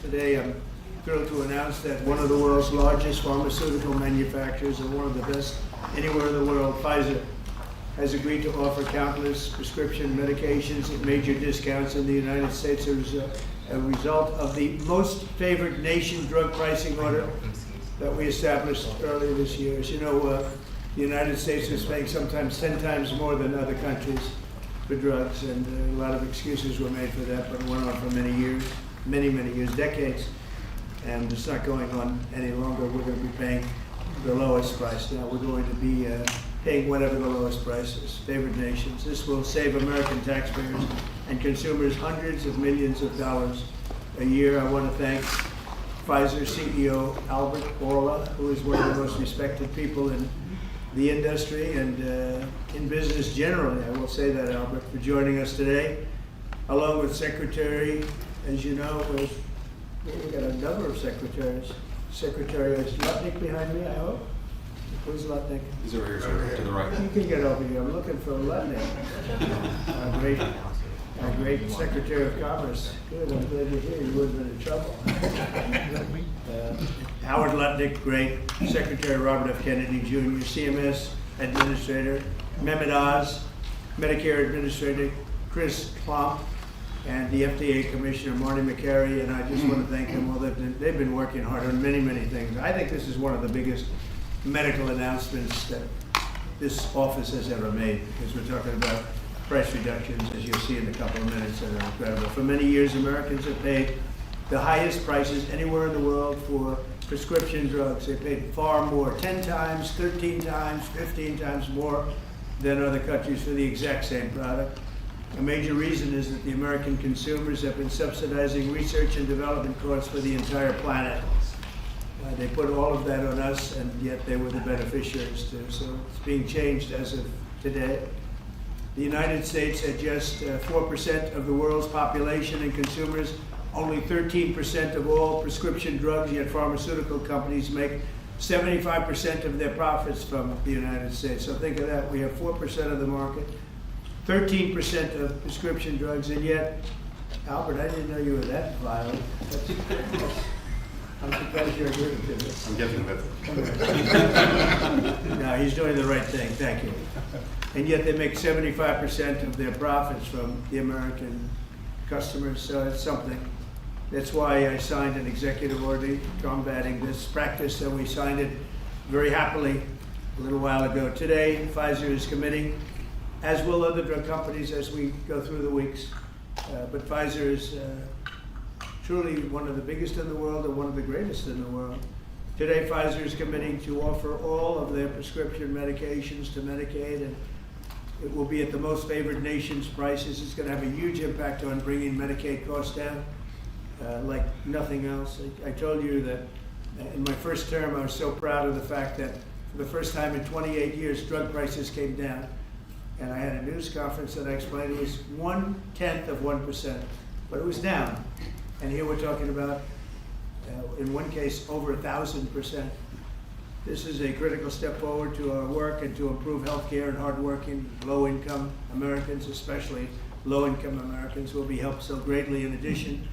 Today I'm thrilled to announce that one of the world's largest pharmaceutical manufacturers and one of the best anywhere in the world, Pfizer, has agreed to offer countless prescription medications at major discounts in the United States as a result of the most favored nation drug pricing order that we established earlier this year. As you know, the United States is paying sometimes 10 times more than other countries for drugs, and a lot of excuses were made for that, but it went on for many years, many years, decades, and it's not going on any longer. We're going to be paying the lowest price now. We're going to be paying whatever the lowest price is, favored nations. This will save American taxpayers and consumers hundreds of millions of dollars a year. I want to thank Pfizer CEO Albert Bourla, who is one of the most respected people in the industry and in business generally. I will say that, Albert, for joining us today, along with Secretary, as you know, we've got a number of secretaries. Secretary is Lutnick behind me, I hope. Who's Lutnick? He's over here, sir, to the right. You can get over here. I'm looking for Lutnick. Our great Secretary of Commerce. Good, I'm glad you're here. You would have been in trouble. Howard Lutnick, great. Secretary Robert F. Kennedy Jr., CMS Administrator, Mehmet Oz, Medicare Administrator Chris Plump, and the FDA Commissioner Marty McCary, and I just want to thank them all. They've been working hard on many things. I think this is one of the biggest medical announcements that this office has ever made, because we're talking about price reductions, as you'll see in a couple of minutes, that are incredible. For many years, Americans have paid the highest prices anywhere in the world for prescription drugs. They paid far more, 10 times, 13 times, 15 times more than other countries for the exact same product. A major reason is that the American consumers have been subsidizing research and development costs for the entire planet. They put all of that on us, and yet they were the beneficiaries too. So it's being changed as of today. The United States had just 4% of the world's population and consumers, only 13% of all prescription drugs, yet pharmaceutical companies make 75% of their profits from the United States. So think of that. We have 4% of the market, 13% of prescription drugs, and yet, Albert, I didn't know you were that violent. I'm surprised you're agreeing to this. I'm getting it. No, he's doing the right thing. Thank you. And yet they make 75% of their profits from the American customers, so it's something. That's why I signed an executive order combating this practice, and we signed it very happily a little while ago. Today, Pfizer is committing, as will other drug companies as we go through the weeks, but Pfizer is truly one of the biggest in the world and one of the greatest in the world. Today, Pfizer is committing to offer all of their prescription medications to Medicaid, and it will be at the most favored nation's prices. It's going to have a huge impact on bringing Medicaid costs down like nothing else. I told you that in my first term, I was so proud of the fact that for the first time in 28 years, drug prices came down. And I had a news conference that I explained it was 0.1%, but it was down. And here we're talking about, in one case, over 1,000%. This is a critical step forward to our work and to improve health care, and hardworking, low-income Americans, especially low-income Americans, will be helped so greatly. In addition,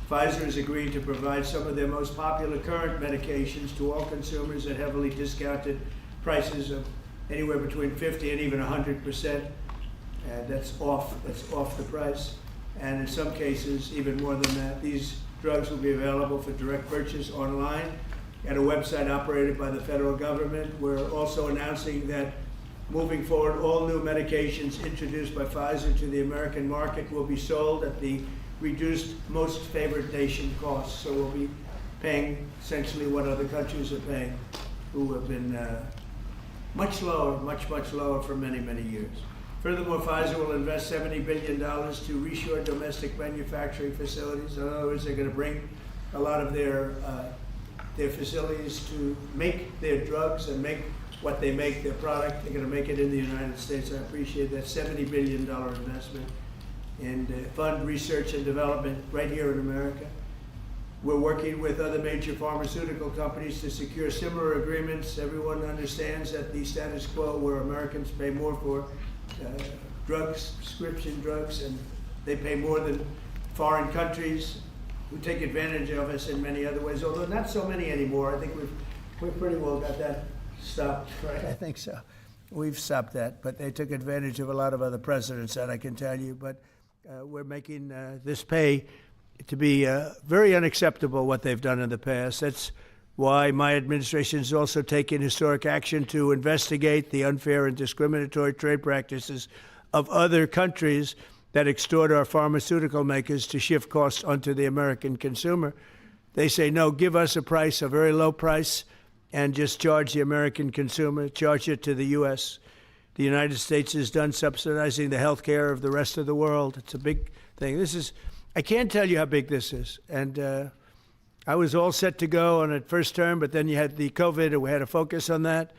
Pfizer has agreed to provide some of their most popular current medications to all consumers at heavily discounted prices of anywhere between 50 and even 100%. And that's off the price. And in some cases, even more than that. These drugs will be available for direct purchase online at a website operated by the federal government. We're also announcing that moving forward, all new medications introduced by Pfizer to the American market will be sold at the reduced most favored nation costs. So we'll be paying essentially what other countries are paying, who have been much lower for many years. Furthermore, Pfizer will invest $70 billion to reshore domestic manufacturing facilities. In other words, they're going to bring a lot of their facilities to make their drugs and make what they make, their product. They're going to make it in the United States. I appreciate that $70 billion investment and fund research and development right here in America. We're working with other major pharmaceutical companies to secure similar agreements. Everyone understands that the status quo where Americans pay more for drugs, prescription drugs, and they pay more than foreign countries. who take advantage of us in many other ways, although not so many anymore. I think we've pretty well got that stopped, right? I think so. We've stopped that, but they took advantage of a lot of other presidents, that I can tell you. But we're making this pay to be very unacceptable, what they've done in the past. That's why my administration has also taken historic action to investigate the unfair and discriminatory trade practices of other countries that extort our pharmaceutical makers to shift costs onto the American consumer. They say, no, give us a price, a very low price, and just charge the American consumer, charge it to the U.S. The United States is done subsidizing the health care of the rest of the world. It's a big thing. I can't tell you how big this is. And I was all set to go on a first term, but then you had the COVID, and we had to focus on that.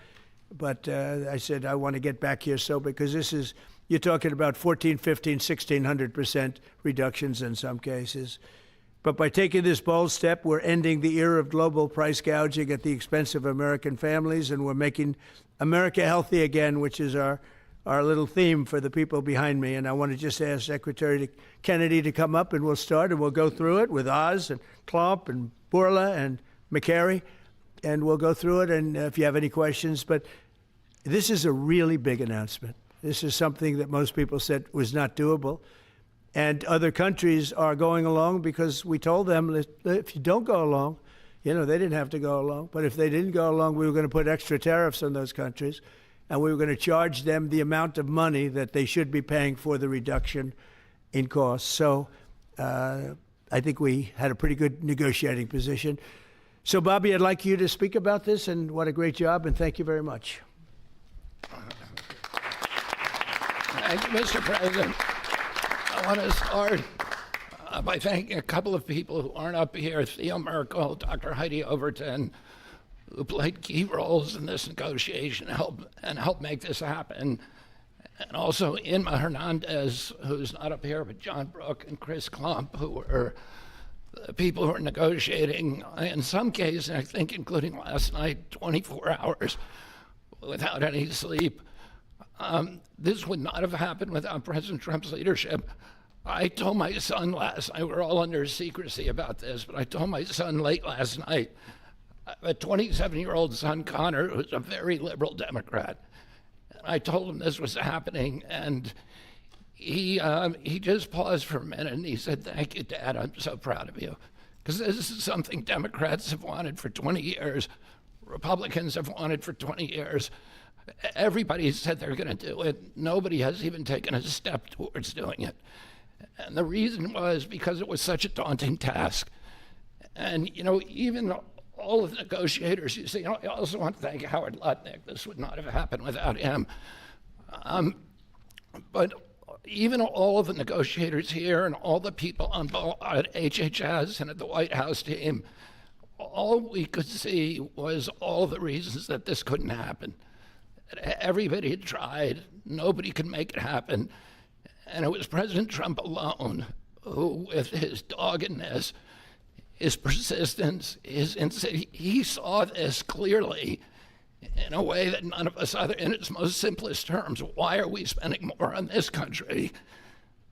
But I said, I want to get back here because you're talking about 14, 15, 1,600% reductions in some cases. But by taking this bold step, we're ending the era of global price gouging at the expense of American families, and we're making America healthy again, which is our little theme for the people behind me. And I want to just ask Secretary Kennedy to come up, and we'll start, and we'll go through it with Oz and Klomp and Bourla and McCary, and we'll go through it, and if you have any questions. But this is a really big announcement. This is something that most people said was not doable. And other countries are going along because we told them that if you don't go along, they didn't have to go along. But if they didn't go along, we were going to put extra tariffs on those countries. And we were going to charge them the amount of money that they should be paying for the reduction in costs. So I think we had a pretty good negotiating position. So, Bobby, I'd like you to speak about this, and what a great job, and thank you very much. Thank you, Mr. President. I want to start by thanking a couple of people who aren't up here, Theo Merkel, Dr. Heidi Overton, who played key roles in this negotiation and helped make this happen. And also Inma Hernandez, who's not up here, but John Brook and Chris Klomp, who were the people who were negotiating, in some cases, I think including last night, 24 hours without any sleep. This would not have happened without President Trump's leadership. I told my son last night, we're all under secrecy about this, but I told my son late last night, a 27-year-old son, Connor, who's a very liberal Democrat. And I told him this was happening, and he just paused for a minute, and he said, "Thank you, Dad, I'm so proud of you." Because this is something Democrats have wanted for 20 years, Republicans have wanted for 20 years. Everybody said they're going to do it. Nobody has even taken a step towards doing it. And the reason was because it was such a daunting task. And, even all of the negotiators, you see, I also want to thank Howard Lutnick. This would not have happened without him. But even all of the negotiators here and all the people on at HHS and at the White House team, all we could see was all the reasons that this couldn't happen. Everybody had tried. Nobody could make it happen. And it was President Trump alone who, with his doggedness, his persistence, he saw this clearly in a way that none of us other, in its most simplest terms. Why are we spending more on this country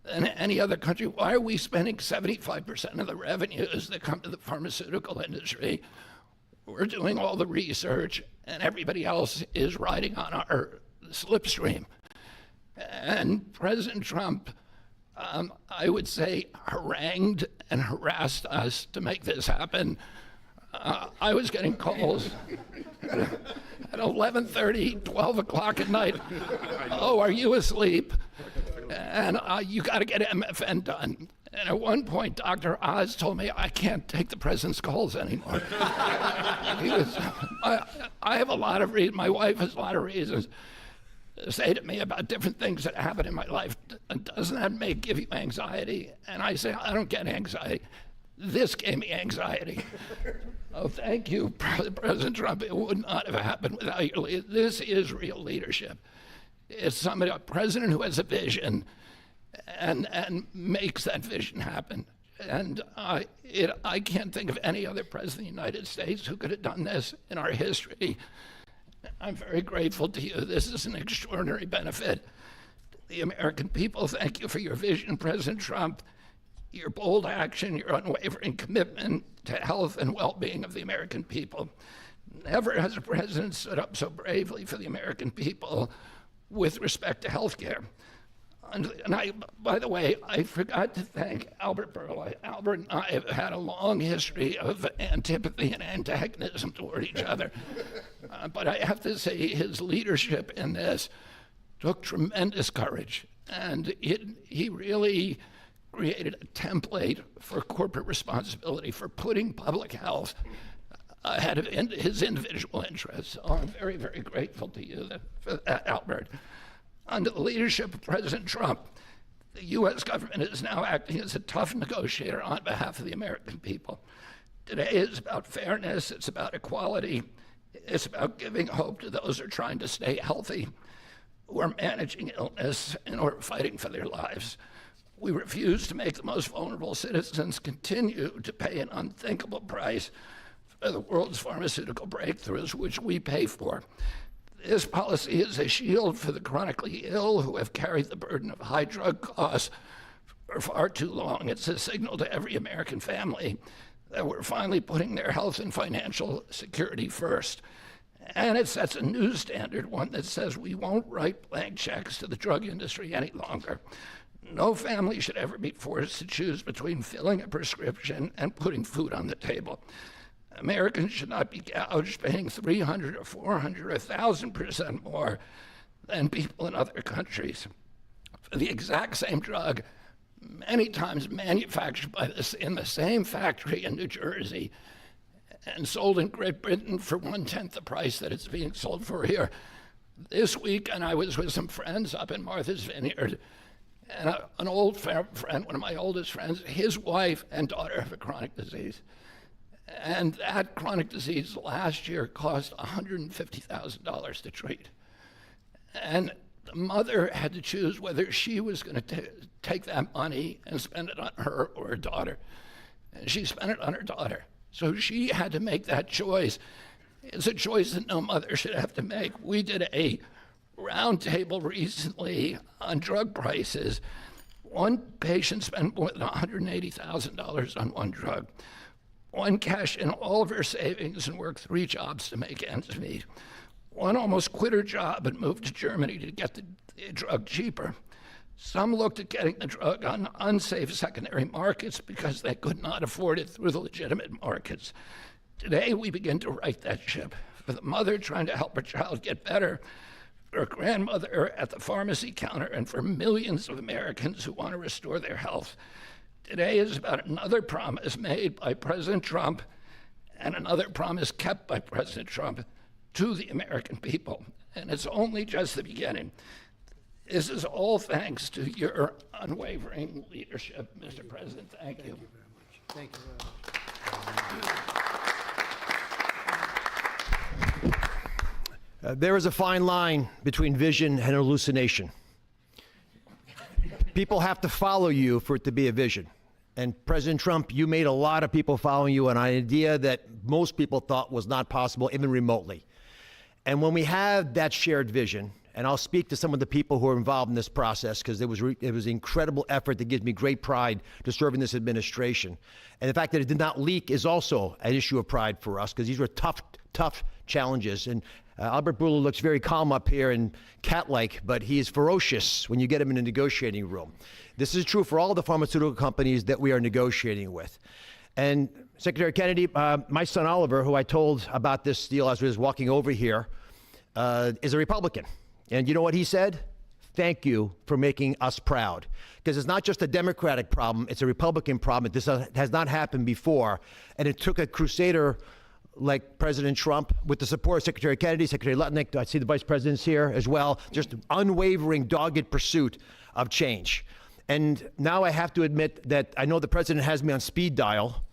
than any other country? Why are we spending 75% of the revenues that come to the pharmaceutical industry? We're doing all the research, and everybody else is riding on our slipstream. And President Trump, I would say, harangued and harassed us to make this happen. I was getting calls at 11:30, 12 o'clock at night. "Oh, are you asleep? And you got to get MFN done." And at one point, Dr. Oz told me, "I can't take the president's calls anymore." I have a lot of reasons. My wife has a lot of reasons to say to me about different things that happen in my life. Doesn't that give you anxiety? And I say, I don't get anxiety. This gave me anxiety. Oh, thank you, President Trump. It would not have happened without your leadership. This is real leadership. It's a president who has a vision and makes that vision happen. And I can't think of any other president of the United States who could have done this in our history. I'm very grateful to you. This is an extraordinary benefit to the American people. Thank you for your vision, President Trump. your bold action, your unwavering commitment to health and well-being of the American people. Never has a president stood up so bravely for the American people with respect to health care. And by the way, I forgot to thank Albert Burla. Albert and I have had a long history of antipathy and antagonism toward each other. But I have to say his leadership in this took tremendous courage. And he really created a template for corporate responsibility, for putting public health ahead of his individual interests. So I'm very, very grateful to you for that, Albert. Under the leadership of President Trump, the U.S. government is now acting as a tough negotiator on behalf of the American people. Today is about fairness, it's about equality, it's about giving hope to those who are trying to stay healthy, who are managing illness and who are fighting for their lives. We refuse to make the most vulnerable citizens continue to pay an unthinkable price for the world's pharmaceutical breakthroughs, which we pay for. This policy is a shield for the chronically ill who have carried the burden of high drug costs for far too long. It's a signal to every American family that we're finally putting their health and financial security first. And it sets a new standard, one that says we won't write blank checks to the drug industry any longer. No family should ever be forced to choose between filling a prescription and putting food on the table. Americans should not be gouged paying 300 or 400 or 1,000% more than people in other countries for the exact same drug, many times manufactured in the same factory in New Jersey and sold in Great Britain for 1/10 the price that it's being sold for here. This week, and I was with some friends up in Martha's Vineyard, and an old friend, one of my oldest friends, his wife and daughter have a chronic disease. And that chronic disease last year cost $150,000 to treat. And the mother had to choose whether she was going to take that money and spend it on her or her daughter. And she spent it on her daughter. So she had to make that choice. It's a choice that no mother should have to make. We did a roundtable recently on drug prices. One patient spent more than $180,000 on one drug. One cashed in all of her savings and worked 3 jobs to make ends meet. One almost quit her job and moved to Germany to get the drug cheaper. Some looked at getting the drug on unsafe secondary markets because they could not afford it through the legitimate markets. Today, we begin to right that ship. For the mother trying to help her child get better, for a grandmother at the pharmacy counter, and for millions of Americans who want to restore their health. Today is about another promise made by President Trump and another promise kept by President Trump to the American people. And it's only just the beginning. This is all thanks to your unwavering leadership, Mr. President. Thank you. Thank you very much. There is a fine line between vision and hallucination. People have to follow you for it to be a vision. And President Trump, you made a lot of people following you on an idea that most people thought was not possible, even remotely. And when we have that shared vision, and I'll speak to some of the people who are involved in this process because it was incredible effort that gives me great pride to serve in this administration. And the fact that it did not leak is also an issue of pride for us because these were tough challenges. And Albert Bourla looks very calm up here and cat-like, but he is ferocious when you get him in a negotiating room. This is true for all the pharmaceutical companies that we are negotiating with. And Secretary Kennedy, my son Oliver, who I told about this deal as we was walking over here, is a Republican. And you know what he said? Thank you for making us proud. Because it's not just a Democratic problem, it's a Republican problem. This has not happened before. And it took a crusader like President Trump, with the support of Secretary Kennedy, Secretary Lutnick, I see the vice presidents here as well, just unwavering, dogged pursuit of change. And now I have to admit that I know the president has me on speed dial,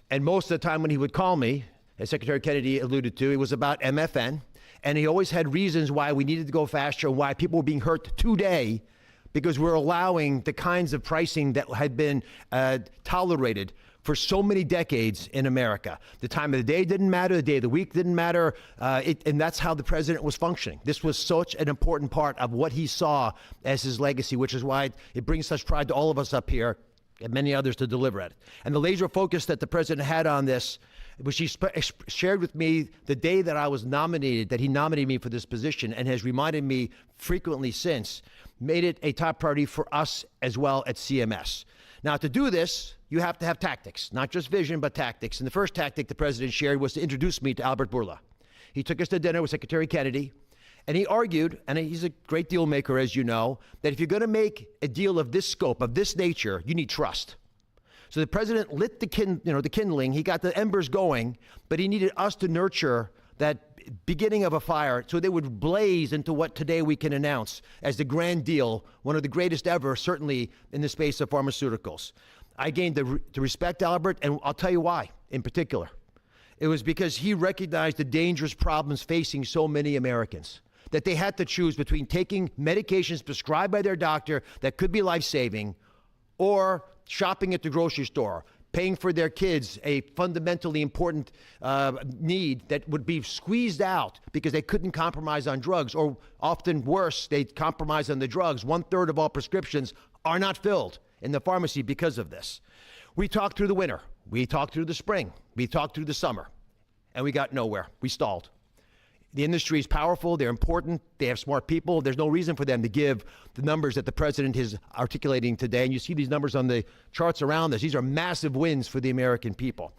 and most of the time when he would call me, as Secretary Kennedy alluded to, it was about MFN, and he always had reasons why we needed to go faster and why people were being hurt today because we're allowing the kinds of pricing that had been tolerated for so many decades in America. The time of the day didn't matter, the day of the week didn't matter, and that's how the president was functioning. This was such an important part of what he saw as his legacy, which is why it brings such pride to all of us up here and many others to deliver it. And the laser focus that the president had on this, which he shared with me the day that I was nominated, that he nominated me for this position, and has reminded me frequently since, made it a top priority for us as well at CMS. Now, to do this, you have to have tactics, not just vision, but tactics. And the first tactic the president shared was to introduce me to Albert Bourla. He took us to dinner with Secretary Kennedy, and he argued, and he's a great deal maker, as you know, that if you're going to make a deal of this scope, of this nature, you need trust. So the president lit the kindling. He got the embers going, but he needed us to nurture that beginning of a fire so they would blaze into what today we can announce as the grand deal, one of the greatest ever, certainly in the space of pharmaceuticals. I gained to respect Albert, and I'll tell you why in particular. It was because he recognized the dangerous problems facing so many Americans, that they had to choose between taking medications prescribed by their doctor that could be life-saving or shopping at the grocery store, paying for their kids a fundamentally important need that would be squeezed out because they couldn't compromise on drugs, or often worse, they compromise on the drugs. 1/3 of all prescriptions are not filled in the pharmacy because of this. We talked through the winter. We talked through the spring. We talked through the summer, and we got nowhere. We stalled. The industry is powerful, they're important, they have smart people. There's no reason for them to give the numbers that the president is articulating today. And you see these numbers on the charts around us. These are massive wins for the American people.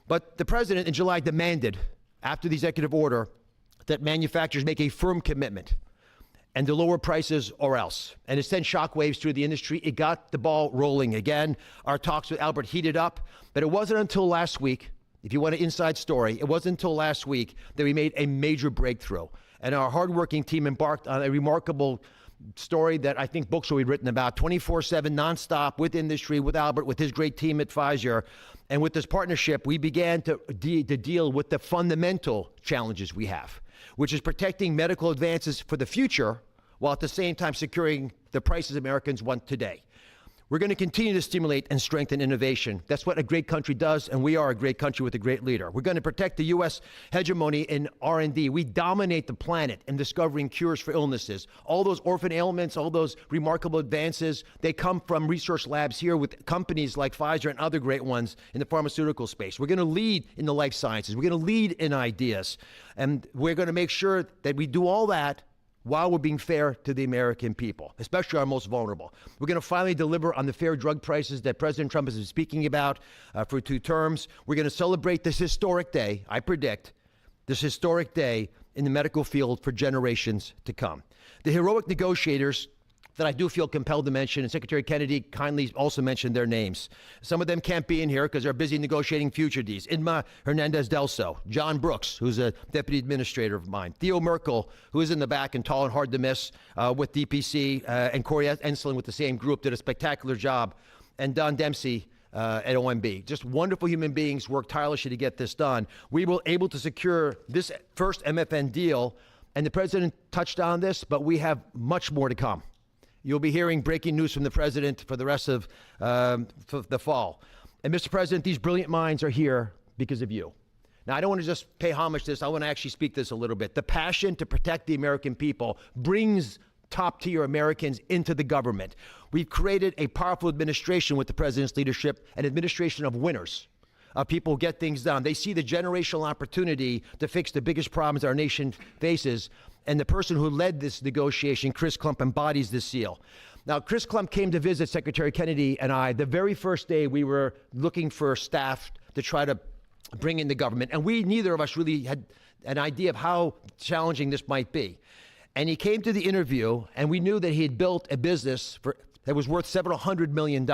But the president in July demanded, after the executive order, that manufacturers make a firm commitment and to lower prices or else. And it sent shockwaves through the industry. It got the ball rolling again. Our talks with Albert heated up, but it wasn't until last week, if you want an inside story, it wasn't until last week that we made a major breakthrough. And our hardworking team embarked on a remarkable story that I think books will be written about, 24/7, nonstop, with industry, with Albert, with his great team at Pfizer. And with this partnership, we began to deal with the fundamental challenges we have, which is protecting medical advances for the future while at the same time securing the prices Americans want today. We're going to continue to stimulate and strengthen innovation. That's what a great country does, and we are a great country with a great leader. We're going to protect the U.S. hegemony in R&D. We dominate the planet in discovering cures for illnesses. All those orphan ailments, all those remarkable advances, they come from research labs here with companies like Pfizer and other great ones in the pharmaceutical space. We're going to lead in the life sciences. We're going to lead in ideas. And we're going to make sure that we do all that while we're being fair to the American people, especially our most vulnerable. We're going to finally deliver on the fair drug prices that President Trump has been speaking about for 2 terms. We're going to celebrate this historic day, I predict, this historic day in the medical field for generations to come. The heroic negotiators that I do feel compelled to mention, and Secretary Kennedy kindly also mentioned their names. Some of them can't be in here because they're busy negotiating future deals. Inma Hernandez-Delso, John Brooks, who's a deputy administrator of mine, Theo Merkel, who is in the back and tall and hard to miss with DPC, and Corey Enslin with the same group did a spectacular job, and Don Dempsey at OMB. Just wonderful human beings, worked tirelessly to get this done. We were able to secure this first MFN deal, and the president touched on this, but we have much more to come. You'll be hearing breaking news from the president for the rest of the fall. And Mr. President, these brilliant minds are here because of you. Now, I don't want to just pay homage to this. I want to actually speak this a little bit. The passion to protect the American people brings top-tier Americans into the government. We've created a powerful administration with the president's leadership, an administration of winners. People get things done. They see the generational opportunity to fix the biggest problems our nation faces. And the person who led this negotiation, Chris Klump, embodies this seal. Now, Chris Klump came to visit Secretary Kennedy and I the very first day we were looking for staff to try to bring in the government. And neither of us really had an idea of how challenging this might be. And he came to the interview, and we knew that he had built a business that was worth several $100 million.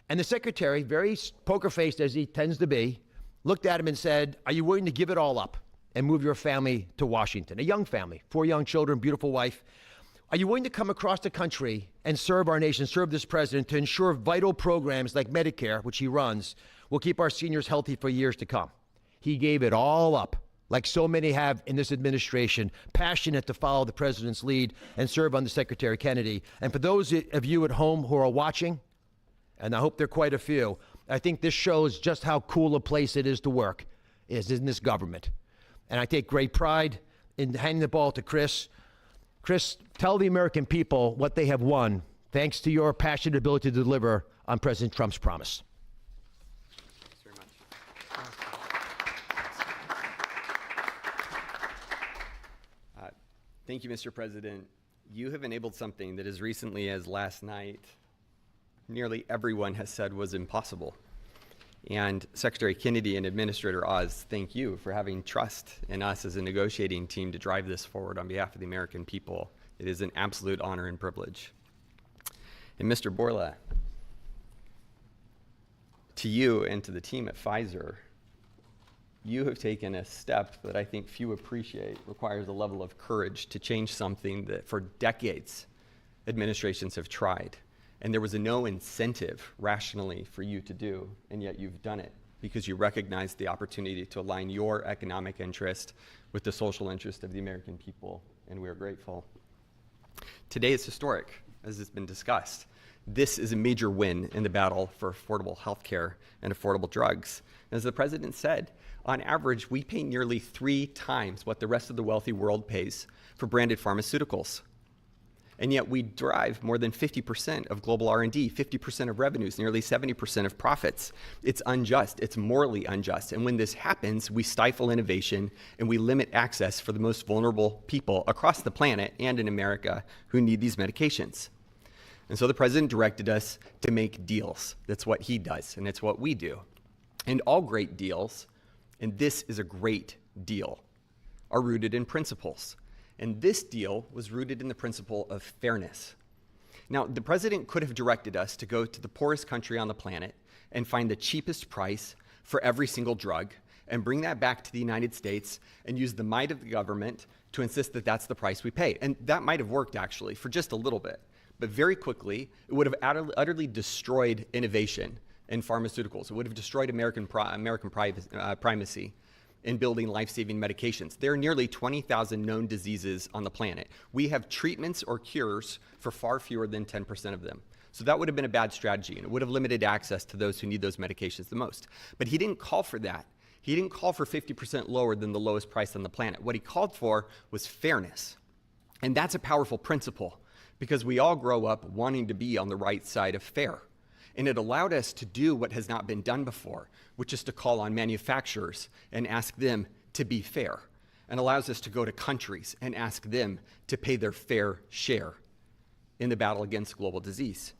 And the secretary, very poker-faced as he tends to be, looked at him and said, "Are you willing to give it all up and move your family to Washington?" A young family, 4 young children, beautiful wife. "Are you willing to come across the country and serve our nation, serve this president to ensure vital programs like Medicare, which he runs, will keep our seniors healthy for years to come?" He gave it all up, like so many have in this administration, passionate to follow the president's lead and serve under Secretary Kennedy. And for those of you at home who are watching, and I hope there are quite a few, I think this shows just how cool a place it is to work, is in this government. And I take great pride in handing the ball to Chris. Chris, tell the American people what they have won thanks to your passionate ability to deliver on President Trump's promise. Thanks very much. Thank you, Mr. President. You have enabled something that as recently as last night, nearly everyone has said was impossible. And Secretary Kennedy and Administrator Oz, thank you for having trust in us as a negotiating team to drive this forward on behalf of the American people. It is an absolute honor and privilege. And Mr. Borla, to you and to the team at Pfizer, you have taken a step that I think few appreciate, requires a level of courage to change something that for decades administrations have tried. And there was no incentive rationally for you to do, and yet you've done it because you recognized the opportunity to align your economic interest with the social interest of the American people, and we're grateful. Today is historic, as has been discussed. This is a major win in the battle for affordable health care and affordable drugs. As the president said, on average, we pay nearly 3 times what the rest of the wealthy world pays for branded pharmaceuticals. And yet we drive more than 50% of global R&D, 50% of revenues, nearly 70% of profits. It's unjust, it's morally unjust. And when this happens, we stifle innovation and we limit access for the most vulnerable people across the planet and in America who need these medications. And so the president directed us to make deals. That's what he does, and it's what we do. And all great deals, and this is a great deal, are rooted in principles. And this deal was rooted in the principle of fairness. Now, the president could have directed us to go to the poorest country on the planet and find the cheapest price for every single drug and bring that back to the United States and use the might of the government to insist that that's the price we pay. And that might have worked, actually, for just a little bit. But very quickly, it would have utterly destroyed innovation in pharmaceuticals. It would have destroyed American primacy in building life-saving medications. There are nearly 20,000 known diseases on the planet. We have treatments or cures for far fewer than 10% of them. So that would have been a bad strategy, and it would have limited access to those who need those medications the most. But he didn't call for that. He didn't call for 50% lower than the lowest price on the planet. What he called for was fairness. And that's a powerful principle, because we all grow up wanting to be on the right side of fair. And it allowed us to do what has not been done before, which is to call on manufacturers and ask them to be fair, and allows us to go to countries and ask them to pay their fair share in the battle against global disease.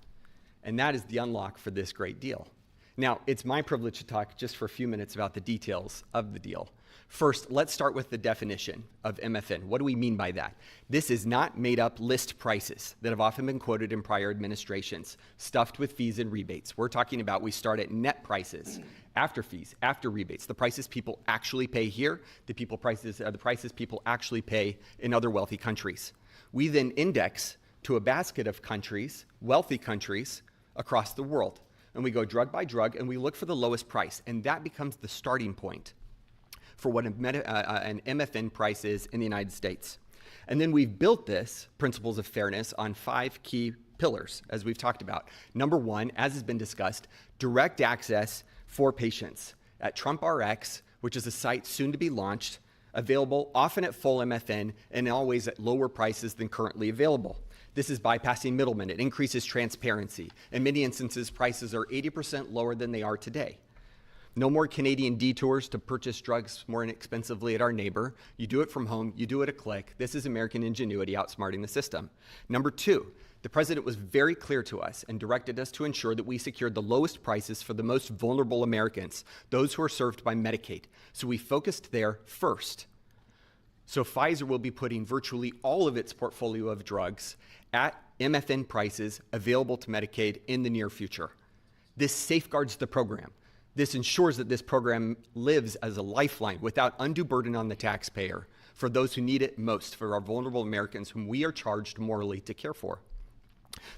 And that is the unlock for this great deal. Now, it's my privilege to talk just for a few minutes about the details of the deal. First, let's start with the definition of MFN. What do we mean by that? This is not made-up list prices that have often been quoted in prior administrations, stuffed with fees and rebates. We're talking about we start at net prices, after fees, after rebates, the prices people actually pay here, the prices people actually pay in other wealthy countries. We then index to a basket of countries, wealthy countries, across the world. And we go drug by drug, and we look for the lowest price, and that becomes the starting point for what an MFN price is in the United States. And then we've built this principles of fairness on 5 key pillars, as we've talked about. Number 1, as has been discussed, direct access for patients at TrumpRx, which is a site soon to be launched, available often at full MFN and always at lower prices than currently available. This is bypassing middlemen. It increases transparency. In many instances, prices are 80% lower than they are today. No more Canadian detours to purchase drugs more inexpensively at our neighbor. You do it from home, you do it a click. This is American ingenuity outsmarting the system. Number 2, the president was very clear to us and directed us to ensure that we secured the lowest prices for the most vulnerable Americans, those who are served by Medicaid. So we focused there first. So Pfizer will be putting virtually all of its portfolio of drugs at MFN prices available to Medicaid in the near future. This safeguards the program. This ensures that this program lives as a lifeline without undue burden on the taxpayer for those who need it most, for our vulnerable Americans whom we are charged morally to care for.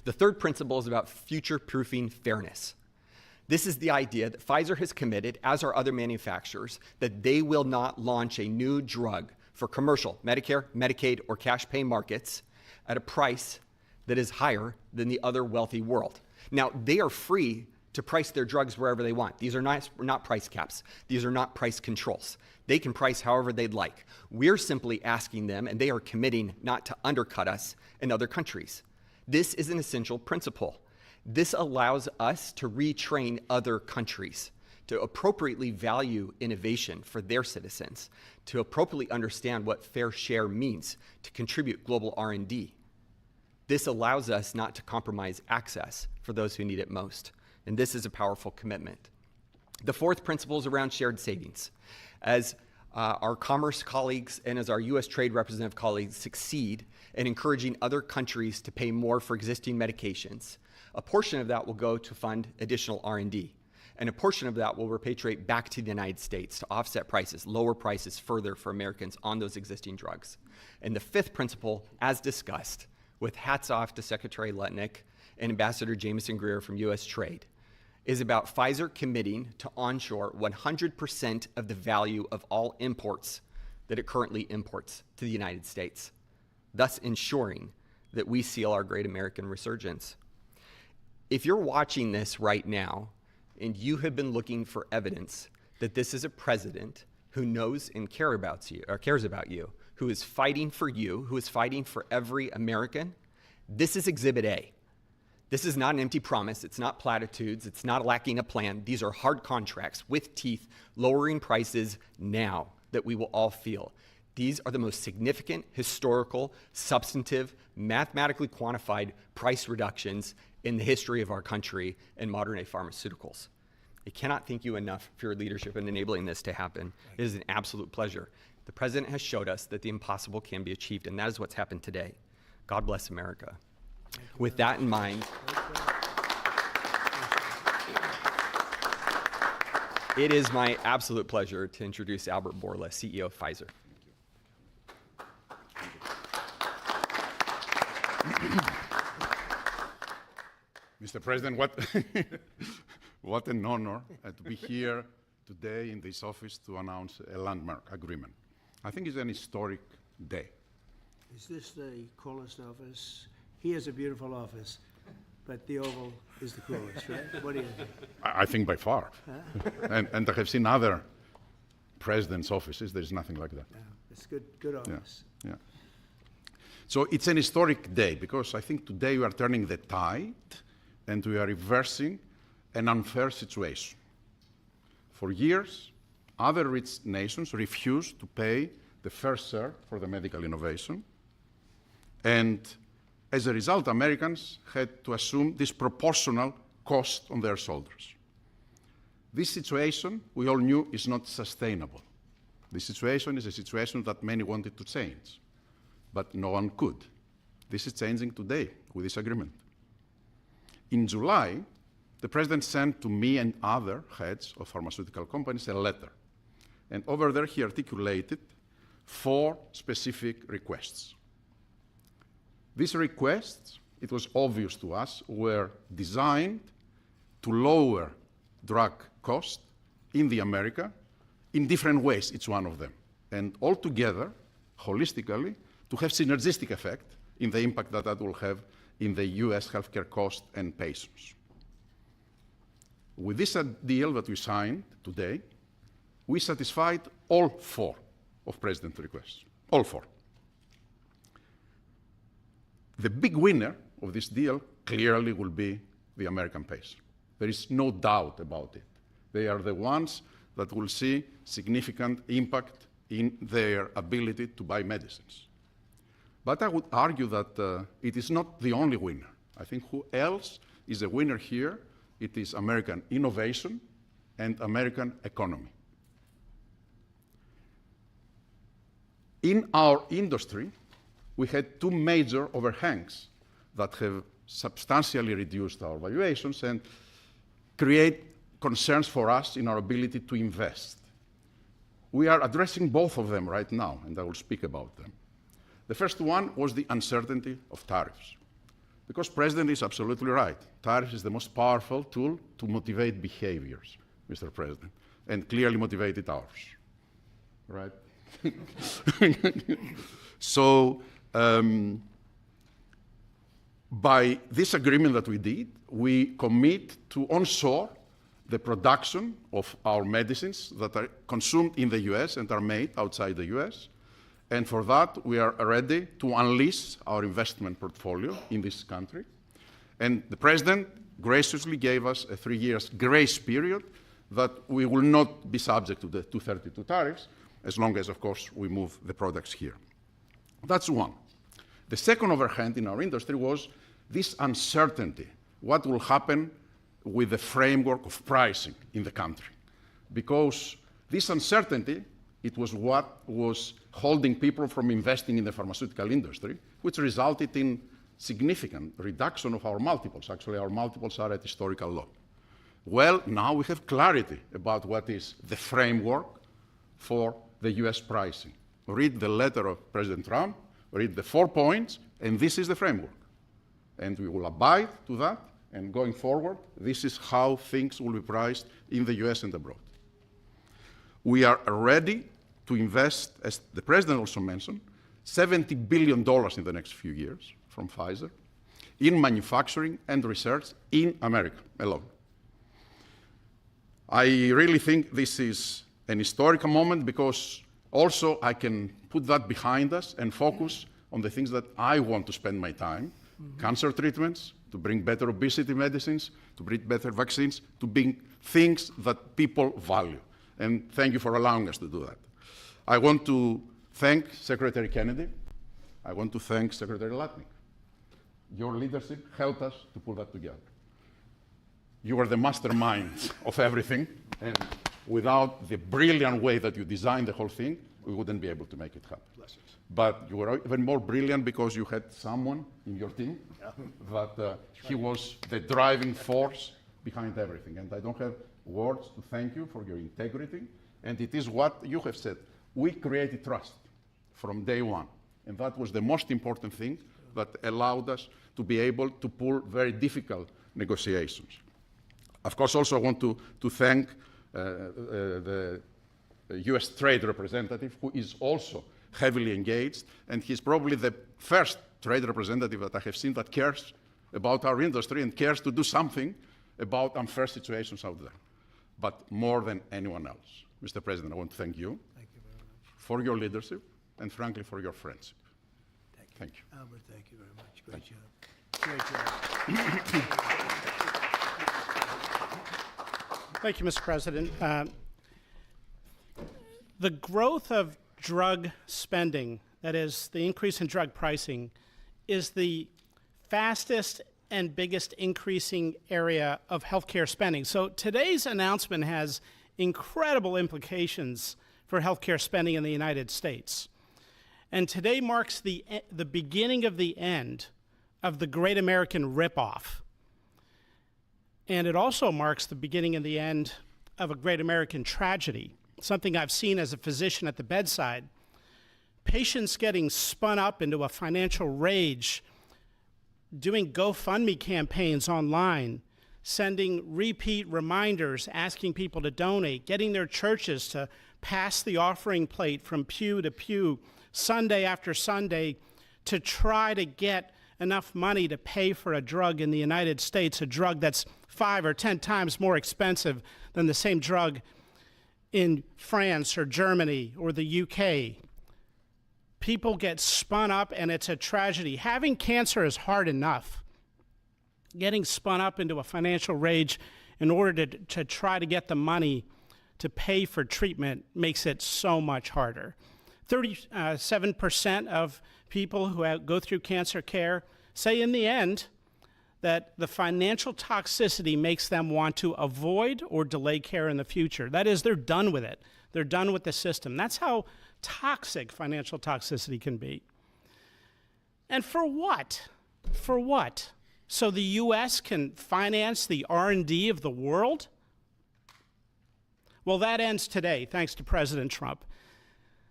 The third principle is about future-proofing fairness. This is the idea that Pfizer has committed, as are other manufacturers, that they will not launch a new drug for commercial, Medicare, Medicaid, or cash pay markets at a price that is higher than the other wealthy world. Now, they are free to price their drugs wherever they want. These are not price caps. These are not price controls. They can price however they'd like. We're simply asking them, and they are committing not to undercut us in other countries. This is an essential principle. This allows us to retrain other countries to appropriately value innovation for their citizens, to appropriately understand what fair share means to contribute global R&D. This allows us not to compromise access for those who need it most. And this is a powerful commitment. The fourth principle is around shared savings. As our commerce colleagues and as our US trade representative colleagues succeed in encouraging other countries to pay more for existing medications, a portion of that will go to fund additional R&D. And a portion of that will repatriate back to the United States to offset prices, lower prices further for Americans on those existing drugs. And the fifth principle, as discussed, with hats off to Secretary Lutnick and Ambassador Jameson Greer from US Trade, is about Pfizer committing to onshore 100% of the value of all imports that it currently imports to the United States, thus ensuring that we seal our great American resurgence. If you're watching this right now, and you have been looking for evidence that this is a president who knows and cares about you, who is fighting for you, who is fighting for every American, this is Exhibit A. This is not an empty promise. It's not platitudes. It's not lacking a plan. These are hard contracts with teeth, lowering prices now that we will all feel. These are the most significant, historical, substantive, mathematically quantified price reductions in the history of our country in modern-day pharmaceuticals. I cannot thank you enough for your leadership in enabling this to happen. It is an absolute pleasure. The President has showed us that the impossible can be achieved, and that is what's happened today. God bless America. With that in mind, it is my absolute pleasure to introduce Albert Bourla, CEO of Pfizer. Mr. President, what an honor to be here today in this office to announce a landmark agreement. I think it's an historic day. Is this the coolest office? He has a beautiful office, but the Oval is the coolest, right? What do you think? I think by far. And I have seen other presidents' offices. There's nothing like that. Yeah, it's good office. Yeah. So it's an historic day because I think today we are turning the tide and we are reversing an unfair situation. For years, other rich nations refused to pay the fair share for the medical innovation. And as a result, Americans had to assume disproportional cost on their shoulders. This situation, we all knew, is not sustainable. This situation is a situation that many wanted to change, but no one could. This is changing today with this agreement. In July, the President sent to me and other heads of pharmaceutical companies a letter. And over there, he articulated 4 specific requests. These requests, it was obvious to us, were designed to lower drug cost in the America in different ways, each one of them. And altogether, holistically, to have synergistic effect in the impact that that will have in the US healthcare cost and patients. With this deal that we signed today, we satisfied all 4 of President's requests, all 4. The big winner of this deal clearly will be the American patient. There is no doubt about it. They are the ones that will see significant impact in their ability to buy medicines. But I would argue that it is not the only winner. I think who else is a winner here? It is American innovation and American economy. In our industry, we had 2 major overhangs that have substantially reduced our valuations and create concerns for us in our ability to invest. We are addressing both of them right now, and I will speak about them. The first one was the uncertainty of tariffs. Because President is absolutely right. Tariffs is the most powerful tool to motivate behaviors, Mr. President, and clearly motivated ours, right? So by this agreement that we did, we commit to onshore the production of our medicines that are consumed in the US and are made outside the US. And for that, we are ready to unleash our investment portfolio in this country. And the President graciously gave us a 3 years grace period that we will not be subject to the 232 tariffs, as long as, of course, we move the products here. That's one. The second overhang in our industry was this uncertainty. What will happen with the framework of pricing in the country? Because this uncertainty, it was what was holding people from investing in the pharmaceutical industry, which resulted in significant reduction of our multiples. Actually, our multiples are at historical low. Well, now we have clarity about what is the framework for the US pricing. Read the letter of President Trump, read the 4 points, and this is the framework. And we will abide to that, and going forward, this is how things will be priced in the US and abroad. We are ready to invest, as the President also mentioned, $70 billion in the next few years from Pfizer in manufacturing and research in America alone. I really think this is an historical moment because also I can put that behind us and focus on the things that I want to spend my time, cancer treatments, to bring better obesity medicines, to bring better vaccines, to bring things that people value. And thank you for allowing us to do that. I want to thank Secretary Kennedy. I want to thank Secretary Latnik. Your leadership helped us to pull that together. You are the mastermind of everything, and without the brilliant way that you designed the whole thing, we wouldn't be able to make it happen. But you were even more brilliant because you had someone in your team that he was the driving force behind everything. And I don't have words to thank you for your integrity. And it is what you have said. We created trust from day one. And that was the most important thing that allowed us to be able to pull very difficult negotiations. Of course, also I want to thank the US trade representative, who is also heavily engaged, and he's probably the first trade representative that I have seen that cares about our industry and cares to do something about unfair situations out there. But more than anyone else, Mr. President, I want to thank you, for your leadership and, frankly, for your friendship. Thank you. Albert, thank you very much. Great job. Great job. Thank you, Mr. President. The growth of drug spending, that is, the increase in drug pricing, is the fastest and biggest increasing area of healthcare spending. So today's announcement has incredible implications for healthcare spending in the United States. And today marks the beginning of the end of the Great American Ripoff. And it also marks the beginning and the end of a great American tragedy, something I've seen as a physician at the bedside. Patients getting spun up into a financial rage, doing GoFundMe campaigns online, sending repeat reminders, asking people to donate, getting their churches to pass the offering plate from pew to pew, Sunday after Sunday, to try to get enough money to pay for a drug in the United States, a drug that's 5 or 10 times more expensive than the same drug in France or Germany or the UK. People get spun up, and it's a tragedy. Having cancer is hard enough. Getting spun up into a financial rage in order to try to get the money to pay for treatment makes it so much harder. 37% of people who go through cancer care say in the end that the financial toxicity makes them want to avoid or delay care in the future. That is, they're done with it. They're done with the system. That's how toxic financial toxicity can be. And for what? For what? So the U.S. can finance the R&D of the world? Well, that ends today, thanks to President Trump.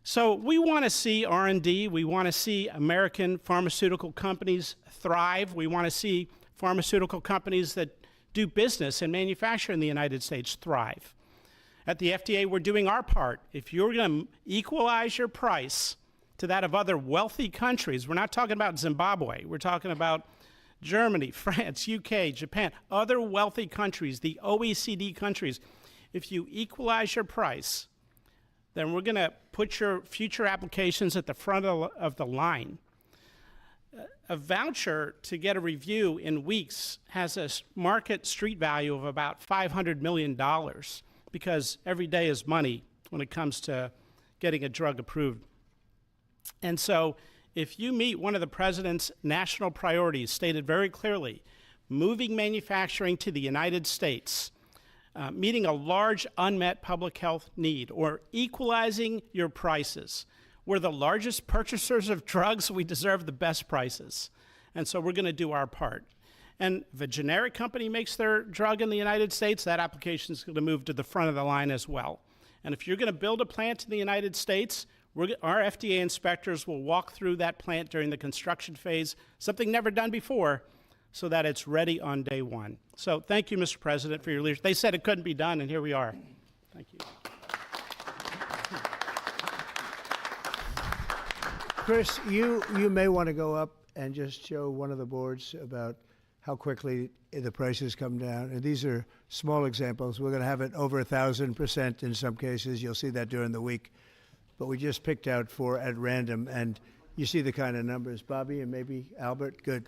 So we want to see R&D. We want to see American pharmaceutical companies thrive. We want to see pharmaceutical companies that do business and manufacture in the United States thrive. At the FDA, we're doing our part. If you're going to equalize your price to that of other wealthy countries, we're not talking about Zimbabwe. We're talking about Germany, France, UK, Japan, other wealthy countries, the OECD countries. If you equalize your price, then we're going to put your future applications at the front of the line. a voucher to get a review in weeks has a market street value of about $500 million because every day is money when it comes to getting a drug approved. And so if you meet one of the president's national priorities stated very clearly, moving manufacturing to the United States, meeting a large unmet public health need, or equalizing your prices. We're the largest purchasers of drugs. We deserve the best prices. And so we're going to do our part. And if a generic company makes their drug in the United States, that application is going to move to the front of the line as well. And if you're going to build a plant in the United States, our FDA inspectors will walk through that plant during the construction phase, something never done before, so that it's ready on day one. So thank you, Mr. President, for your leadership. They said it couldn't be done, and here we are. Thank you. Chris, you may want to go up and just show one of the boards about how quickly the prices come down. And these are small examples. We're going to have it over 1,000% in some cases. You'll see that during the week. But we just picked out 4 at random, and you see the kind of numbers. Bobby and maybe Albert, good.